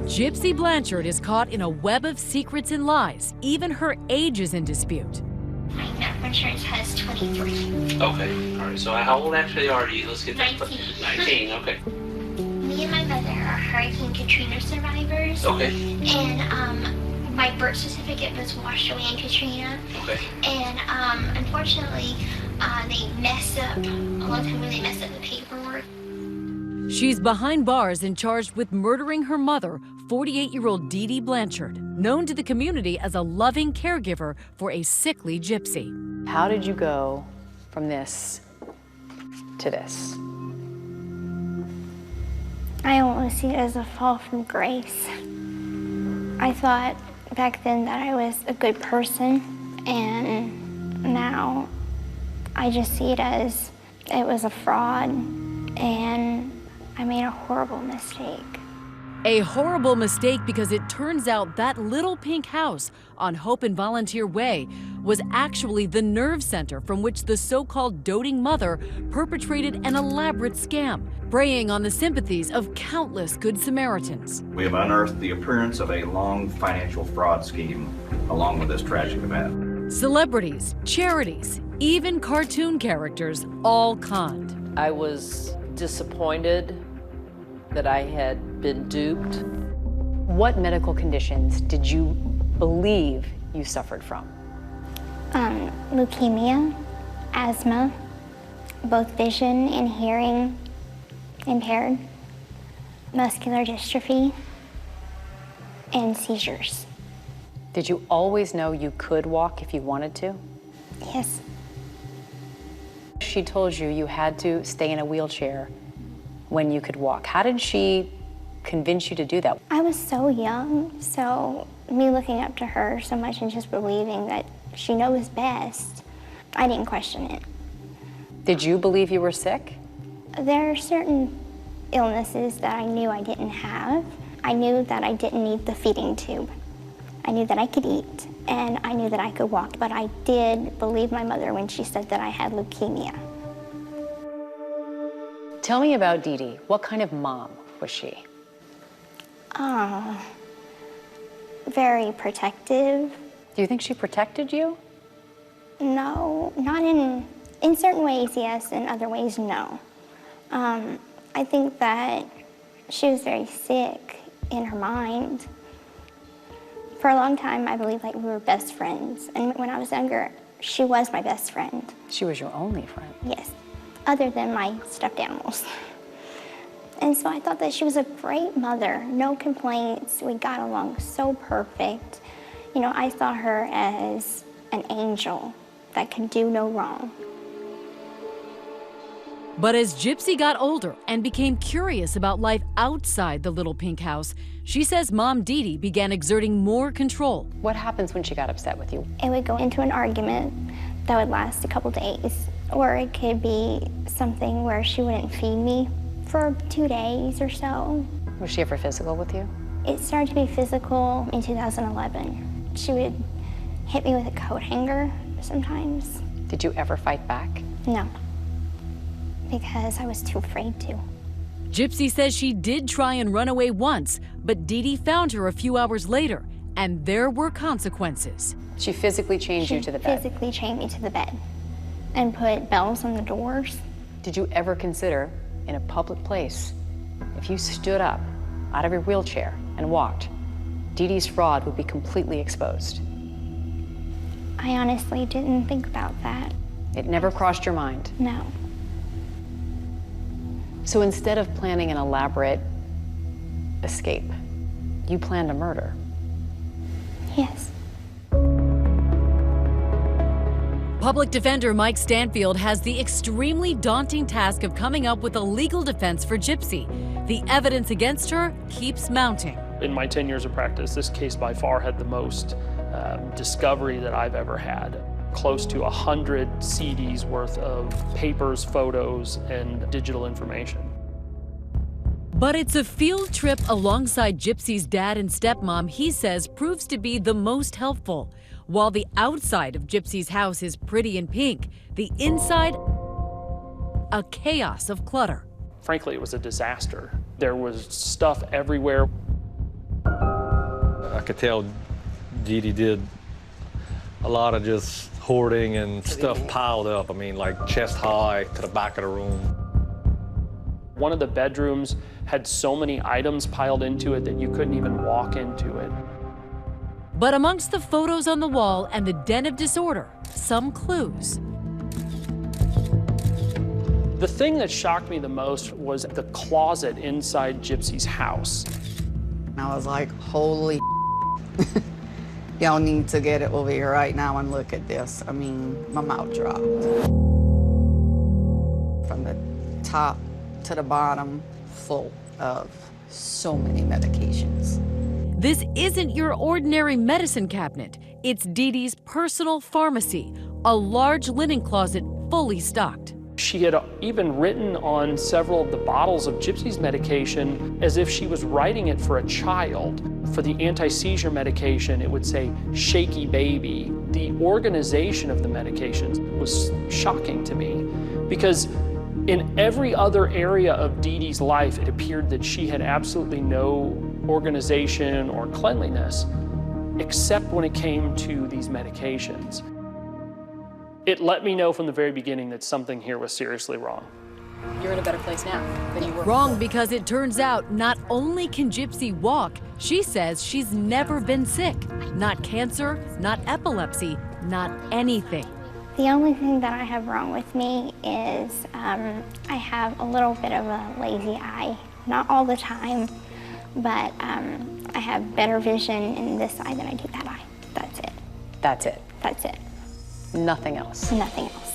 Gypsy Blanchard is caught in a web of secrets and lies. Even her age is in dispute. My medical insurance has 23. Okay, all right, so how old actually are you? Let's get that. 19. 19, okay. Me and my mother are Hurricane Katrina survivors. Okay. And my birth certificate was washed away in Katrina. Okay. And unfortunately, they messed up, a long time ago they messed up the paperwork. She's behind bars and charged with murdering her mother, 48-year-old Gypsy Blanchard, known to the community as a loving caregiver for a sickly gypsy. How did you go from this to this? I almost see it as a fall from grace. I thought back then that I was a good person, and now I just see it as it was a fraud, and I made a horrible mistake. A horrible mistake because it turns out that little pink house on Hope and Volunteer Way was actually the nerve center from which the so-called doting mother perpetrated an elaborate scam, preying on the sympathies of countless Good Samaritans. We have unearthed the appearance of a long financial fraud scheme along with this tragic event. Celebrities, charities, even cartoon characters, all conned. I was disappointed that I had been duped. What medical conditions did you believe you suffered from? Leukemia, asthma, both vision and hearing impaired, muscular dystrophy, and seizures. Did you always know you could walk if you wanted to? Yes. She told you you had to stay in a wheelchair when you could walk. How did she convince you to do that? I was so young, so me looking up to her so much and just believing that she knows best, I didn't question it. Did you believe you were sick? There are certain illnesses that I knew I didn't have. I knew that I didn't need the feeding tube. I knew that I could eat, and I knew that I could walk, but I did believe my mother when she said that I had leukemia. Tell me about Dee Dee. What kind of mom was she? Very protective. Do you think she protected you? No, not in certain ways, yes, in other ways, no. I think that she was very sick in her mind. For a long time, I believed like we were best friends. And when I was younger, she was my best friend. She was your only friend? Yes, other than my stuffed animals. And so I thought that she was a great mother, no complaints. We got along so perfect. You know, I saw her as an angel that could do no wrong. But as Gypsy got older and became curious about life outside the little pink house, she says Mom Dee Dee began exerting more control. What happens when she got upset with you? It would go into an argument that would last a couple days, or it could be something where she wouldn't feed me for 2 days or so. Was she ever physical with you? It started to be physical in 2011. She would hit me with a coat hanger sometimes. Did you ever fight back? No, because I was too afraid to. Gypsy says she did try and run away once, but Dee Dee found her a few hours later, and there were consequences. She physically chained you to the bed? She physically chained me to the bed and put bells on the doors. Did you ever consider, in a public place, if you stood up out of your wheelchair and walked, Dee Dee's fraud would be completely exposed? I honestly didn't think about that. It never crossed your mind? No. So instead of planning an elaborate escape, you planned a murder? Yes. Public defender Mike Stanfield has the extremely daunting task of coming up with a legal defense for Gypsy. The evidence against her keeps mounting. In my 10 years of practice, this case by far had the most discovery that I've ever had. Close to 100 CDs worth of papers, photos, and digital information. But it's a field trip alongside Gypsy's dad and stepmom he says proves to be the most helpful. While the outside of Gypsy's house is pretty and pink, the inside, a chaos of clutter. Frankly, it was a disaster. There was stuff everywhere. I could tell Dee Dee did a lot of just hoarding and stuff piled up. I mean, like chest high to the back of the room. One of the bedrooms had so many items piled into it that you couldn't even walk into it. But amongst the photos on the wall and the den of disorder, some clues. The thing that shocked me the most was the closet inside Gypsy's house. I was like, holy y'all need to get it over here right now and look at this. I mean, my mouth dropped. From the top to the bottom, full of so many medications. This isn't your ordinary medicine cabinet. It's Dee Dee's personal pharmacy, a large linen closet fully stocked. She had even written on several of the bottles of Gypsy's medication as if she was writing it for a child. For the anti-seizure medication, it would say, shaky baby. The organization of the medications was shocking to me because in every other area of Dee Dee's life, it appeared that she had absolutely no organization or cleanliness, except when it came to these medications. It let me know from the very beginning that something here was seriously wrong. You're in a better place now than you were Wrong before. because it turns out not only can Gypsy walk, she says she's never been sick. Not cancer, not epilepsy, not anything. The only thing that I have wrong with me is I have a little bit of a lazy eye. Not all the time, but I have better vision in this eye than I do that eye. That's it. That's it. That's it. Nothing else. Nothing else.